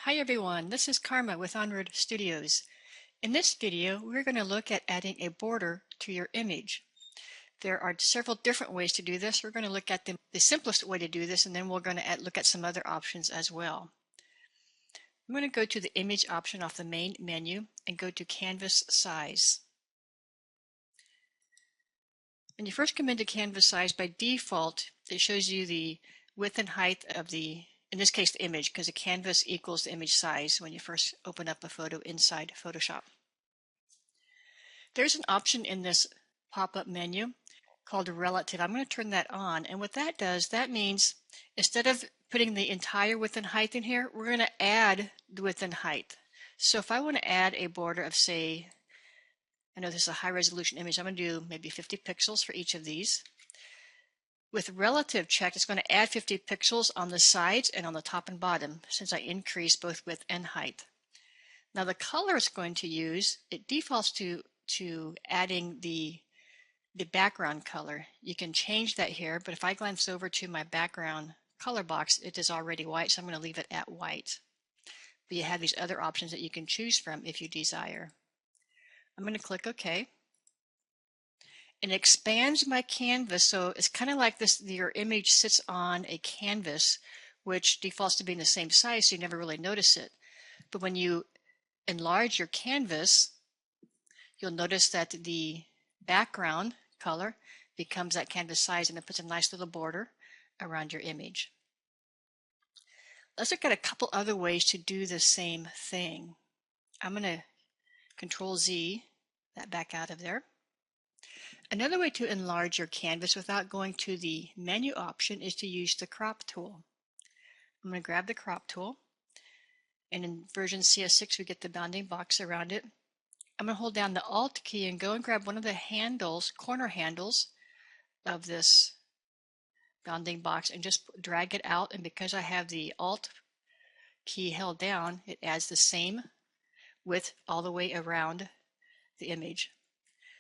Hi everyone, this is Karma with Onward Studios. In this video, we're going to look at adding a border to your image. There are several different ways to do this. We're going to look at the simplest way to do this, and then we're going to look at some other options as well. I'm going to go to the image option off the main menu and go to Canvas Size. When you first come into Canvas Size, by default, it shows you the width and height of in this case, the image, because the canvas equals the image size when you first open up a photo inside Photoshop. There's an option in this pop-up menu called Relative. I'm going to turn that on, and what that does, that means instead of putting the entire width and height in here, we're going to add the width and height. So if I want to add a border of, say, I know this is a high resolution image, I'm going to do maybe 50 pixels for each of these. With relative checked, it's going to add 50 pixels on the sides and on the top and bottom since I increase both width and height. Now the color it's going to use, it defaults to adding the background color. You can change that here, but if I glance over to my background color box, it is already white, so I'm going to leave it at white. But you have these other options that you can choose from if you desire. I'm going to click OK. It expands my canvas, so it's kind of like this, your image sits on a canvas which defaults to being the same size, so you never really notice it. But when you enlarge your canvas, you'll notice that the background color becomes that canvas size, and it puts a nice little border around your image. Let's look at a couple other ways to do the same thing. I'm going to Control Z that back out of there. Another way to enlarge your canvas without going to the menu option is to use the crop tool. I'm going to grab the crop tool, and in version CS6 we get the bounding box around it. I'm going to hold down the Alt key and go and grab one of the handles, corner handles of this bounding box, and just drag it out, and because I have the Alt key held down, it adds the same width all the way around the image.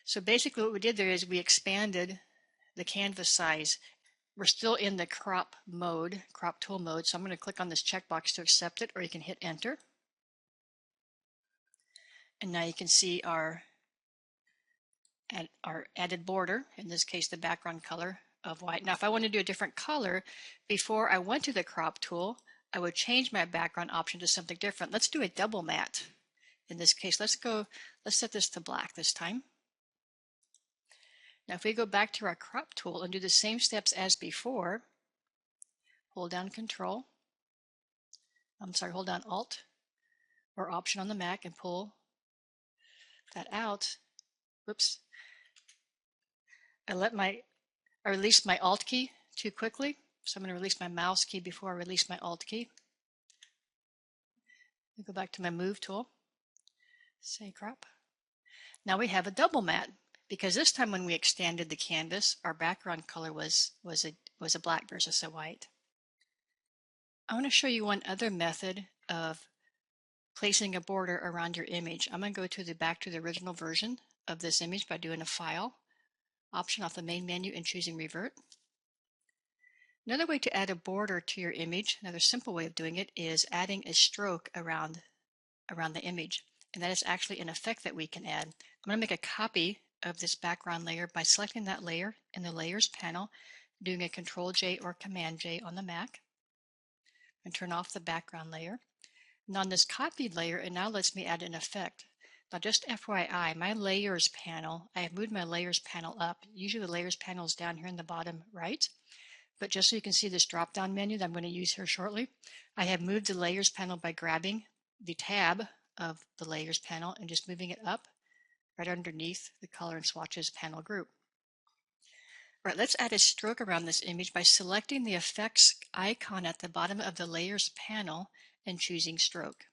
So basically what we did there is we expanded the canvas size. We're still in the crop tool mode, so I'm going to click on this checkbox to accept it, or you can hit enter. And now you can see our added border, in this case the background color of white. Now if I want to do a different color, before I went to the crop tool, I would change my background option to something different. Let's do a double matte. In this case, let's set this to black this time. Now if we go back to our crop tool and do the same steps as before, hold down hold down Alt or Option on the Mac and pull that out. Whoops. I released my Alt key too quickly, so I'm going to release my mouse key before I release my Alt key. I'll go back to my Move tool, say crop. Now we have a double matte, because this time when we extended the canvas, our background color was a black versus a white. I want to show you one other method of placing a border around your image. I'm going to go back to the original version of this image by doing a File, Option off the main menu, and choosing Revert. Another way to add a border to your image, another simple way of doing it, is adding a stroke around the image. And that is actually an effect that we can add. I'm going to make a copy of this background layer by selecting that layer in the Layers panel, doing a Control J or Command J on the Mac, and turn off the background layer. And on this copied layer, it now lets me add an effect. Now just FYI, my Layers panel, I have moved my Layers panel up. Usually the Layers panel is down here in the bottom right, but just so you can see this drop-down menu that I'm going to use here shortly, I have moved the Layers panel by grabbing the tab of the Layers panel and just moving it up right underneath the Color and Swatches panel group. All right, let's add a stroke around this image by selecting the effects icon at the bottom of the Layers panel and choosing Stroke.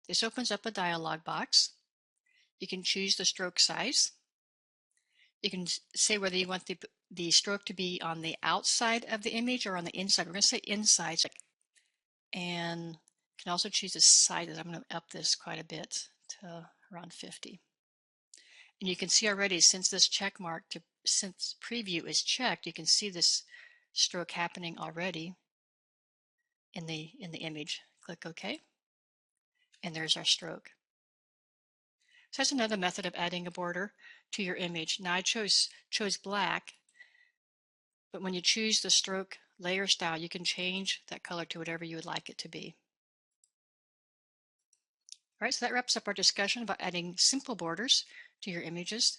This opens up a dialog box. You can choose the stroke size. You can say whether you want the stroke to be on the outside of the image or on the inside. We're going to say inside, and you can also choose the size. I'm going to up this quite a bit to around 50. And you can see already, since this check mark since preview is checked, you can see this stroke happening already in the image. Click OK, and there's our stroke. So that's another method of adding a border to your image. Now I chose black, but when you choose the stroke layer style, you can change that color to whatever you would like it to be. All right, so that wraps up our discussion about adding simple borders to your images.